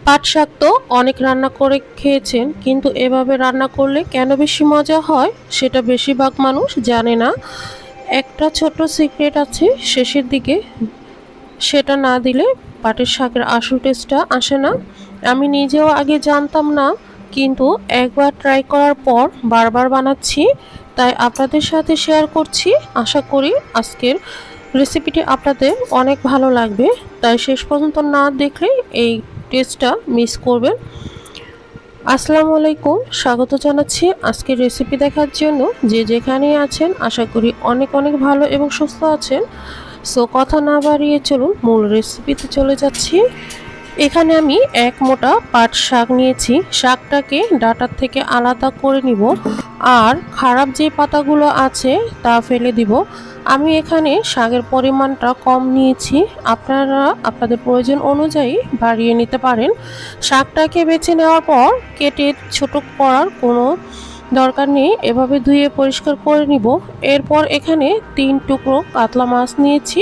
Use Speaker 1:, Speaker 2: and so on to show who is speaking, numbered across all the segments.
Speaker 1: পাট শাক তো অনেক রান্না করে খেয়েছেন, কিন্তু এভাবে রান্না করলে কেন বেশি মজা হয় সেটা বেশিরভাগ মানুষ জানে না। একটা ছোট্ট সিক্রেট আছে শেষের দিকে, সেটা না দিলে পাটের শাকের আসল টেস্টটা আসে না। আমি নিজেও আগে জানতাম না, কিন্তু একবার ট্রাই করার পর বারবার বানাচ্ছি, তাই আপনাদের সাথে শেয়ার করছি। আশা করি আজকের রেসিপিটি আপনাদের অনেক ভালো লাগবে, তাই শেষ পর্যন্ত না দেখলে এই টেস্টটা মিস করবেন। আসসালামু আলাইকুম, স্বাগত জানাচ্ছি আজকের রেসিপি দেখার জন্য। যে যেখানেই আছেন আশা করি অনেক অনেক ভালো এবং সুস্থ আছেন। সো কথা না বাড়িয়ে চলুন মূল রেসিপিতে চলে যাচ্ছি। এখানে আমি এক মোটা পাট শাক নিয়েছি। শাকটাকে ডাঁটার থেকে আলাদা করে নিব, আর খারাপ যে পাতাগুলো আছে তা ফেলে দিব। আমি এখানে শাকের পরিমাণটা কম নিয়েছি, আপনারা আপনাদের প্রয়োজন অনুযায়ী বাড়িয়ে নিতে পারেন। শাকটাকে বেছে নেওয়ার পর কেটে ছোট করার কোনো দরকার নেই, এভাবে ধুয়ে পরিষ্কার করে নিব। এরপর এখানে 3 টুকরো কাতলা মাছ নিয়েছি।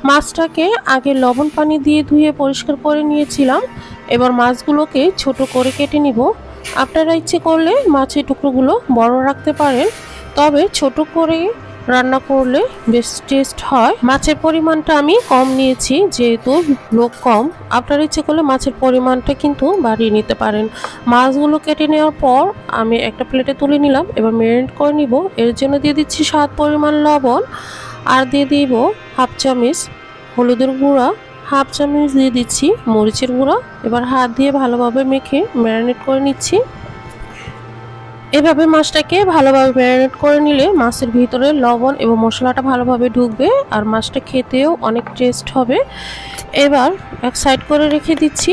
Speaker 1: মাছটাকে আগে লবণ পানি দিয়ে ধুয়ে পরিষ্কার করে নিয়েছিলাম। এবার মাছগুলোকে ছোট করে কেটে নিব। আপনারা ইচ্ছে করলে মাছের টুকরোগুলো বড় রাখতে পারেন, তবে ছোট করে রান্না করলে বেশ টেস্ট হয়। মাছের পরিমাণটা আমি কম নিয়েছি যেহেতু লোক কম। আপনারা ইচ্ছে করলে মাছের পরিমাণটা কিন্তু বাড়িয়ে নিতে পারেন। মাছগুলো কেটে নেওয়ার পর আমি একটা প্লেটে তুলে নিলাম। এবার ম্যারিনেট করে নিব। এর জন্য দিয়ে দিচ্ছি স্বাদ পরিমাণ লবণ, আর দিয়ে দিব হাফ চামচ হলুদের গুঁড়া, হাফ চামচ দিয়ে দিচ্ছি মরিচের গুঁড়া। এবার হাত দিয়ে ভালোভাবে মেখে ম্যারিনেট করে নিচ্ছি। এভাবে মাছটাকে ভালোভাবে ম্যারিনেট করে নিলে মাছের ভিতরে লবণ এবং মশলাটা ভালোভাবে ঢুকবে, আর মাছটা খেতেও অনেক টেস্ট হবে। এবার এক সাইড করে রেখে দিচ্ছি।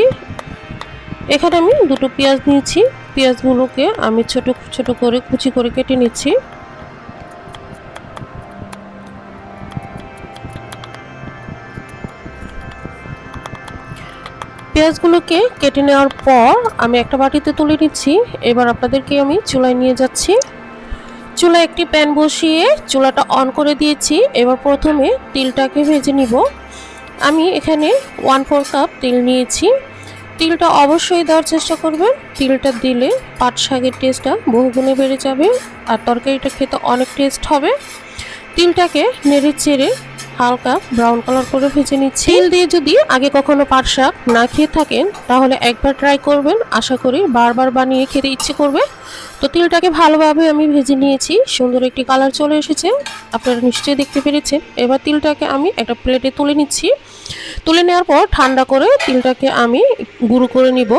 Speaker 1: এখানে আমি দুটো পেঁয়াজ নিয়েছি। পেঁয়াজগুলোকে আমি ছোট ছোট করে কুচি করে কেটে নিচ্ছি। পেঁয়াজগুলোকে কেটে নেওয়ার পর আমি একটা বাটিতে তুলে নিচ্ছি। এবার আপনাদেরকে আমি চুলায় নিয়ে যাচ্ছি। চুলায় একটি প্যান বসিয়ে চুলাটা অন করে দিয়েছি। এবার প্রথমে তিলটাকে ভেজে নিব। আমি এখানে 1/4 কাপ তিল নিয়েছি। তিলটা অবশ্যই দেওয়ার চেষ্টা করবেন। তিলটা দিলে পাট শাকের টেস্টটা বহুগুণে বেড়ে যাবে, আর তরকারিটা খেতে অনেক টেস্ট হবে। তিলটাকে নেড়ে চেড়ে হালকা ব্রাউন কালার করে ভেজে নিচ্ছি। তিল দিয়ে যদি আগে কখনো পাট শাক না খেয়ে থাকেন তাহলে একবার ট্রাই করবেন, আশা করি বারবার বানিয়ে খেতে ইচ্ছে করবে। তো তিলটাকে ভালোভাবে আমি ভেজে নিয়েছি, সুন্দর একটি কালার চলে এসেছে, আপনারা নিশ্চয়ই দেখতে পেরেছেন। এবার তিলটাকে আমি একটা প্লেটে তুলে নিচ্ছি। তুলে নেওয়ার পর ঠান্ডা করে তিলটাকে আমি গুঁড়ো করে নিব।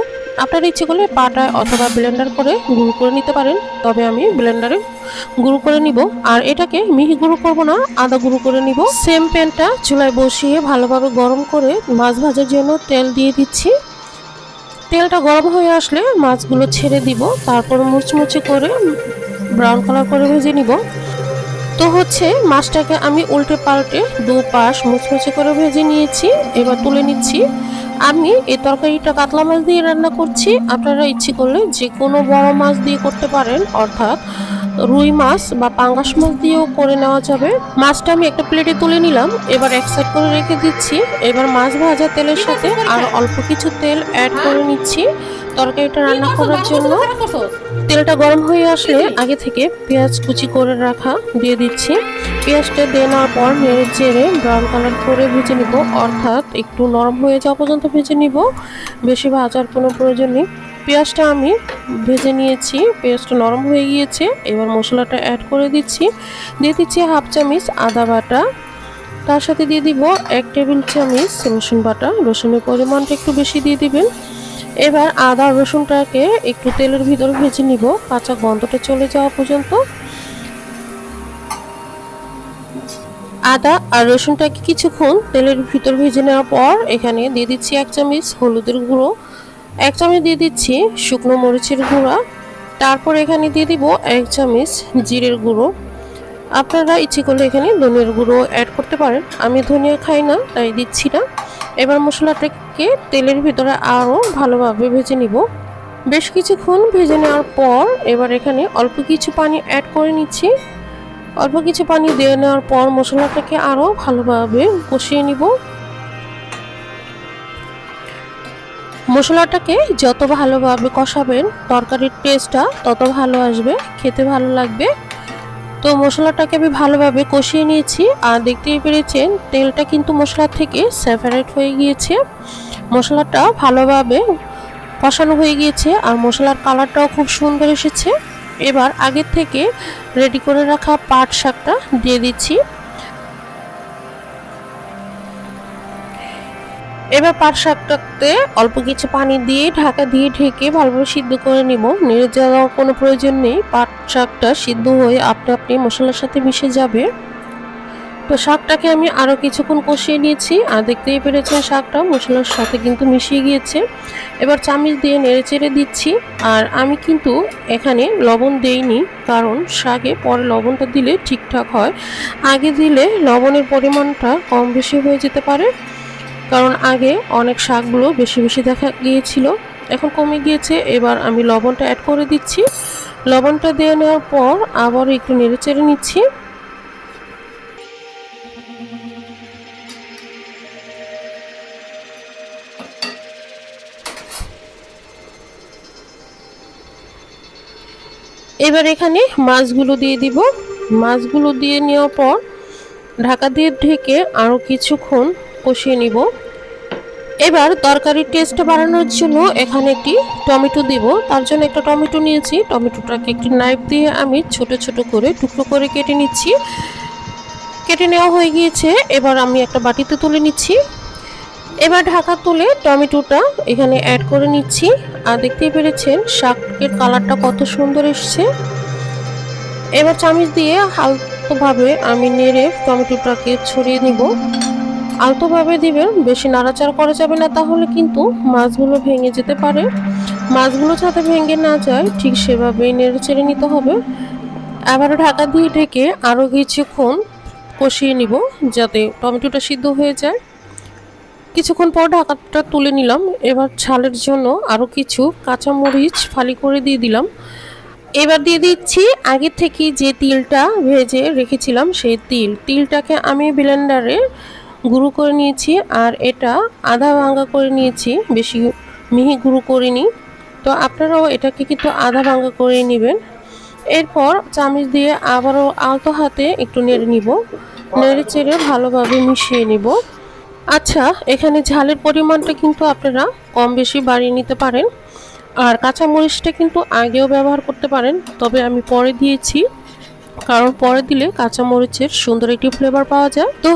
Speaker 1: আপনার ইচ্ছে করলে পাটায় অথবা ব্লেন্ডার করে গুঁড়ো করে নিতে পারেন, তবে আমি ব্লেন্ডারে গুঁড়ো করে নিব। আর এটাকে মিহি গুঁড়ো করব না, আদা গুঁড়ো করে নিব। সেম প্যানটা চুলায় বসিয়ে ভালোভাবে গরম করে মাছ ভাজার জন্য তেল দিয়ে দিচ্ছি। তেলটা গরম হয়ে আসলে মাছগুলো ছেড়ে দিব, তারপর মুচমুচে করে ব্রাউন কালার করে ভেজে নিব। তো মাছটাকে আমি উল্টে পাল্টে দুপাশ মুচমুচে করে ভেজে নিয়েছি। এবার তুলে নিচ্ছি। আমি এই তরকারিটা কাতলা মাছ দিয়ে রান্না করছি, আপনারা ইচ্ছে করলে যে কোনো বড় মাছ দিয়ে করতে পারেন, অর্থাৎ রুই মাছ বা পাঙ্গাস মাছ দিয়েও করে নেওয়া যাবে। মাছটা আমি একটা প্লেটে তুলে নিলাম। এবার এক সাইড করে রেখে দিচ্ছি। এবার মাছ ভাজা তেলের সাথে আর অল্প কিছু তেল অ্যাড করে নিচ্ছি তরকারিটা রান্না করার জন্য। তেলটা গরম হয়ে আসলে আগে থেকে পেঁয়াজ কুচি করে রাখা দিয়ে দিচ্ছি। পেঁয়াজটা দিয়ে নেওয়ার পর নেড়ে চেড়ে ব্রাউন কালার করে ভেজে নিব, অর্থাৎ একটু নরম হয়ে যাওয়া পর্যন্ত ভেজে নিব, বেশি ভাজার কোনো প্রয়োজন নেই। পেঁয়াজটা আমি ভেজে নিয়েছি, পেঁয়াজটা নরম হয়ে গিয়েছে। এবার মশলাটা অ্যাড করে দিচ্ছি। দিয়ে দিচ্ছি হাফ চামচ আদা বাটা, তার সাথে দিয়ে দিব 1 টেবিল চামচ রসুন বাটা। রসুনের পরিমাণটা একটু বেশি দিয়ে দিবেন। এবার আদা রসুনটাকে একটু তেলের ভিতর ভেজে নিব, কাঁচা গন্ধটা চলে যাওয়া পর্যন্ত। আদা আর রসুনটাকে কিছুক্ষণ তেলের ভিতর ভেজে নেওয়ার পর এখানে দিয়ে দিচ্ছি 1 চামচ হলুদের গুঁড়ো, 1 চামচ দিয়ে দিচ্ছি শুকনো মরিচের গুঁড়া, তারপর এখানে দিয়ে দিব 1 চামচ জিরের গুঁড়ো। আপনারা ইচ্ছে করলে এখানে ধনিয়ার গুঁড়ো অ্যাড করতে পারেন, আমি ধনিয়া খাই না তাই দিচ্ছি না। এবার মশলাটাকে তেলের ভিতরে আরও ভালোভাবে ভেজে নিব। বেশ কিছুক্ষণ ভেজে নেওয়ার পর এবার এখানে অল্প কিছু পানি অ্যাড করে নিচ্ছি। অল্প কিছু পানি দিয়ে নেওয়ার পর মশলাটাকে আরও ভালোভাবে কষিয়ে নিব। মশলাটাকে যত ভালোভাবে কষাবেন তরকারির টেস্টটা তত ভালো আসবে, খেতে ভালো লাগবে। তো মশলাটাকে আমি ভালোভাবে কষিয়ে নিয়েছি আর দেখতেই পেরেছেন তেলটা কিন্তু মশলা থেকে সেপারেট হয়ে গিয়েছে। মশলাটা ভালোভাবে কষানো হয়ে গিয়েছে আর মশলার কালারটাও খুব সুন্দর এসেছে। এবার আগের থেকে রেডি করে রাখা পাট শাকটা দিয়ে দিচ্ছি। এবার পাট শাকটাতে অল্প কিছু পানি দিয়ে ঢাকা দিয়ে ঢেকে ভালোভাবে সিদ্ধ করে নিব। নেড়ে যাওয়ার কোনো প্রয়োজন নেই, পাট শাকটা সিদ্ধ হয়ে আপনা আপনি মশলার সাথে মিশে যাবে। তো শাকটাকে আমি আরও কিছুক্ষণ কষিয়ে নিয়েছি আর দেখতেই পেরেছেন শাকটা মশলার সাথে কিন্তু মিশিয়ে গিয়েছে। এবার চামচ দিয়ে নেড়ে চেড়ে দিচ্ছি। আর আমি কিন্তু এখানে লবণ দেইনি, কারণ শাকে পরে লবণটা দিলে ঠিকঠাক হয়, আগে দিলে লবণের পরিমাণটা কম বেশি হয়ে যেতে পারে, কারণ আগে অনেক শাকগুলো বেশি বেশি দেখা গিয়েছিল, এখন কমে গিয়েছে। এবার আমি লবণটা অ্যাড করে দিচ্ছি। লবণটা দিয়ে নেওয়ার পর আবার একটু নেড়ে চেড়ে নিচ্ছি। এবার এখানে মাছগুলো দিয়ে দিব। মাছগুলো দিয়ে নেওয়ার পর ঢাকা দিয়ে ঢেকে আরও কিছুক্ষণ কষিয়ে নিব। এবার তরকারির টেস্টটা বাড়ানোর জন্য এখানে একটি টমেটো দিব। তার জন্য একটা টমেটো নিয়েছি, টমেটোটাকে একটি নাইফ দিয়ে আমি ছোট ছোট করে টুকরো করে কেটে নিচ্ছি। কেটে নেওয়া হয়ে গিয়েছে, এবার আমি একটা বাটিতে তুলে নিচ্ছি। এবার ঢাকা তুলে টমেটোটা এখানে অ্যাড করে নিচ্ছি। আর দেখতেই পেরেছেন শাকের কালারটা কত সুন্দর এসছে। এবার চামচ দিয়ে হালকাভাবে আমি নেড়ে টমেটোটাকে ছড়িয়ে নিব। আলতোভাবে দিবেন, বেশি নাড়াচাড়া করা যাবে না, তাহলে কিন্তু মাছগুলো ভেঙে যেতে পারে। মাছগুলো যাতে ভেঙে না যায় ঠিক সেভাবেই নেড়ে চেড়ে নিতে হবে। আবার ঢাকা দিয়ে ঢেকে আরও কিছুক্ষণ কষিয়ে নিব যাতে টমেটোটা সিদ্ধ হয়ে যায়। কিছুক্ষণ পর ঢাকাটা তুলে নিলাম। এবার ঝালের জন্য আরও কিছু কাঁচামরিচ ফালি করে দিয়ে দিলাম। এবার দিয়ে দিচ্ছি আগে থেকে যে তিলটা ভেজে রেখেছিলাম সেই তিলটাকে আমি ব্লেন্ডারে গুঁড়ো করে নিয়েছি। আর এটা আধা ভাঙা করে নিয়েছি, বেশি মিহি গুঁড়ো করিনি। তো আপনারাও এটাকে কিন্তু আধা ভাঙা করে নেবেন। এরপর চামচ দিয়ে আবারও আলতো হাতে একটু নেড়ে নিব, নেড়ে চেড়ে ভালোভাবে মিশিয়ে নিব। আচ্ছা, এখানে ঝালের পরিমাণটা কিন্তু আপনারা কম বেশি বাড়িয়ে নিতে পারেন। আর কাঁচামরিচটা কিন্তু আগেও ব্যবহার করতে পারেন, তবে আমি পরে দিয়েছি, কারণ পরে দিলে কাঁচামরিচের সুন্দর একটি ফ্লেভার পাওয়া যায়। তো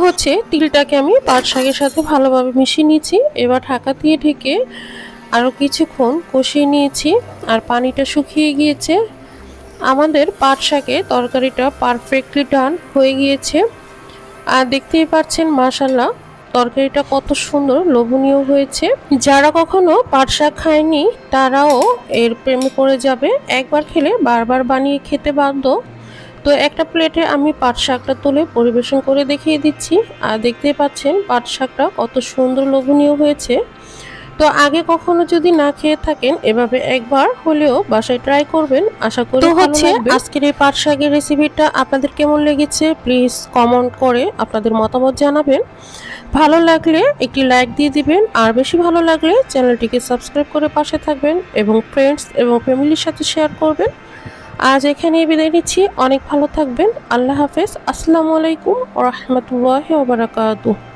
Speaker 1: তিলটাকে আমি পাট শাকের সাথে ভালোভাবে মিশিয়ে নিয়েছি। এবার ঢাকা দিয়ে ঢেকে আরও কিছুক্ষণ কষিয়ে নিয়েছি আর পানিটা শুকিয়ে গিয়েছে। আমাদের পাট শাকের তরকারিটা পারফেক্টলি ডান হয়ে গিয়েছে। আর দেখতেই পাচ্ছেন মাশাআল্লাহ তরকারিটা কত সুন্দর লোভনীয় হয়েছে। যারা কখনো পাট শাক খায়নি তারাও এর প্রেমে পড়ে যাবে, একবার খেলে বারবার বানিয়ে খেতে বাধ্য। তো একটা প্লেটে আমি পাট শাকটা তুলে পরিবেশন করে দেখিয়ে দিচ্ছি। আর দেখতেই পাচ্ছেন পাট শাকটা কত সুন্দর লোভনীয় হয়েছে। তো আগে কখনো যদি না খেয়ে থাকেন এভাবে একবার হলেও বাসায় ট্রাই করবেন, আশা করি ভালো লাগবে। আজকের এই পাট শাকের রেসিপিটা আপনাদের কেমন লেগেছে প্লিজ কমেন্ট করে আপনাদের মতামত জানাবেন। ভালো লাগলে একটি লাইক দিয়ে দিবেন, আর বেশি ভালো লাগলে চ্যানেলটিকে সাবস্ক্রাইব করে পাশে থাকবেন এবং ফ্রেন্ডস এবং ফ্যামিলির সাথে শেয়ার করবেন। আজ এখানেই বিদায় নিচ্ছি, অনেক ভালো থাকবেন। আল্লাহ হাফেজ। আসসালামু আলাইকুম ওয়া রাহমাতুল্লাহি ওয়া বারাকাতুহু।